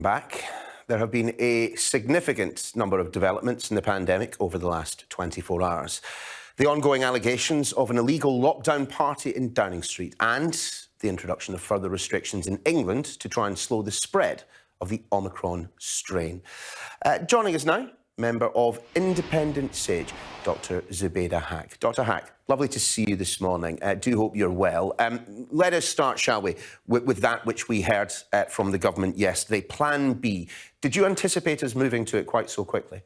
Back. There have been a significant number of developments in the pandemic over the last 24 hours. The ongoing allegations of an illegal lockdown party in Downing Street and the introduction of further restrictions in England to try and slow the spread of the Omicron strain. Joining us now, member of Independent Sage, Dr. Zubaida Haque. Dr. Haque, lovely to see you this morning. Do hope you're well. Let us start, shall we, with that which we heard from the government yesterday, Plan B. Did you anticipate us moving to it quite so quickly?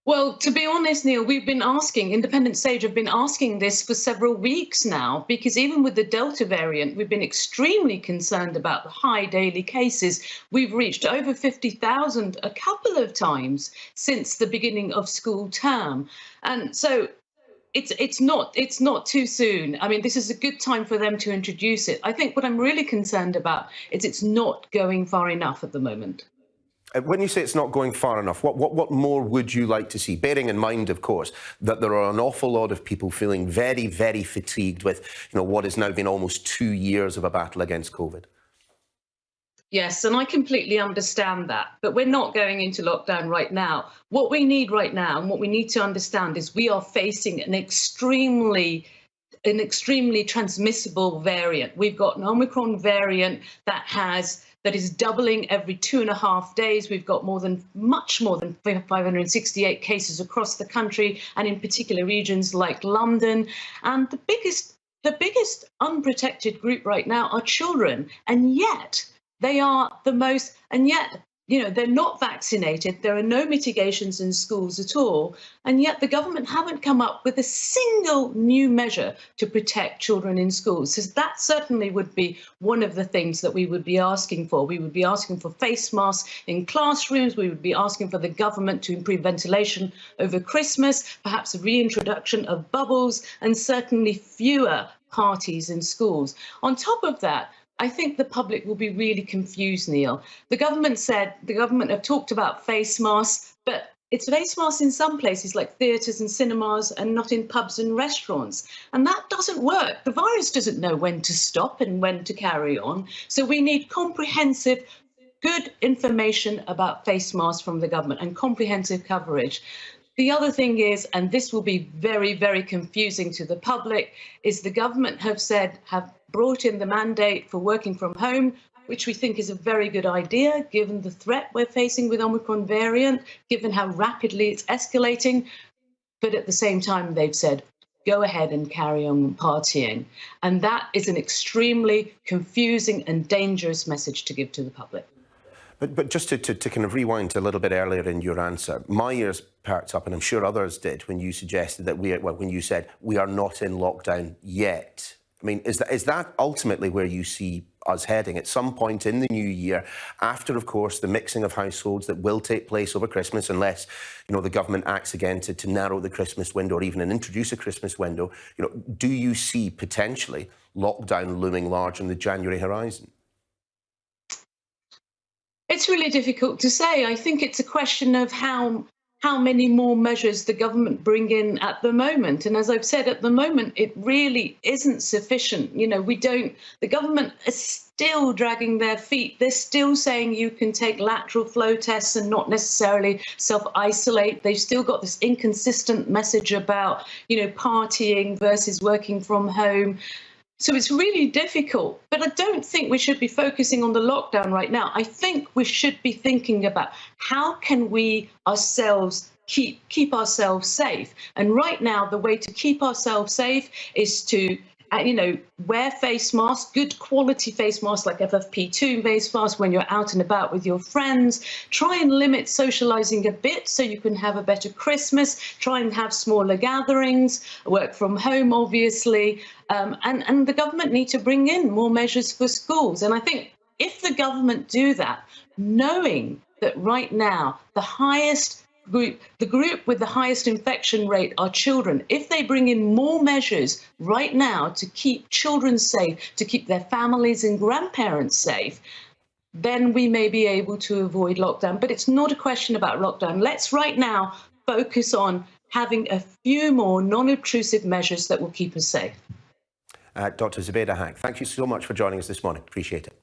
Well, to be honest, Neil, we've been asking, Independent Sage have been asking this for several weeks now, because even with the Delta variant, we've been extremely concerned about the high daily cases. We've reached over 50,000 a couple of times since the beginning of school term. And so it's not too soon. I mean, this is a good time for them to introduce it. I think what I'm really concerned about is it's not going far enough at the moment. When you say it's not going far enough, what more would you like to see? Bearing in mind, of course, that there are an awful lot of people feeling very, very fatigued with, what has now been almost 2 years of a battle against COVID. Yes, and I completely understand that, but we're not going into lockdown right now. What we need right now, and what we need to understand, is we are facing an extremely transmissible variant. We've got an Omicron variant that is doubling every 2.5 days. We've got much more than 568 cases across the country, and in particular regions like London. And the biggest unprotected group right now are children, and yet they are the most, and yet they're not vaccinated. There are no mitigations in schools at all. And yet the government haven't come up with a single new measure to protect children in schools. So that certainly would be one of the things that we would be asking for. We would be asking for face masks in classrooms. We would be asking for the government to improve ventilation over Christmas, perhaps a reintroduction of bubbles, and certainly fewer parties in schools. On top of that, I think the public will be really confused, Neil. The government have talked about face masks, but it's face masks in some places like theatres and cinemas, and not in pubs and restaurants. And that doesn't work. The virus doesn't know when to stop and when to carry on. So we need comprehensive, good information about face masks from the government and comprehensive coverage. The other thing is, and this will be very, very confusing to the public, is the government have brought in the mandate for working from home, which we think is a very good idea, given the threat we're facing with Omicron variant, given how rapidly it's escalating. But at the same time, they've said, go ahead and carry on partying. And that is an extremely confusing and dangerous message to give to the public. But just to kind of rewind to a little bit earlier in your answer, my ears perked up, and I'm sure others did, when you suggested that when you said we are not in lockdown yet. I mean, is that ultimately where you see us heading at some point in the new year, after, of course, the mixing of households that will take place over Christmas, unless the government acts again to narrow the Christmas window or even introduce a Christmas window? Do you see potentially lockdown looming large on the January horizon? It's really difficult to say. I think it's a question of how many more measures the government bring in at the moment. And as I've said, at the moment, it really isn't sufficient. The government is still dragging their feet. They're still saying you can take lateral flow tests and not necessarily self-isolate. They've still got this inconsistent message about, partying versus working from home. So it's really difficult, but I don't think we should be focusing on the lockdown right now. I think we should be thinking about how can we ourselves keep ourselves safe. And right now, the way to keep ourselves safe is to wear face masks, good quality face masks like FFP2 face masks when you're out and about with your friends. Try and limit socializing a bit so you can have a better Christmas. Try and have smaller gatherings, work from home, obviously. And the government need to bring in more measures for schools. And I think if the government do that, knowing that right now the group with the highest infection rate are children. If they bring in more measures right now to keep children safe, to keep their families and grandparents safe, then we may be able to avoid lockdown. But it's not a question about lockdown. Let's right now focus on having a few more non-obtrusive measures that will keep us safe. Dr. Zubaida Haque, thank you so much for joining us this morning. Appreciate it.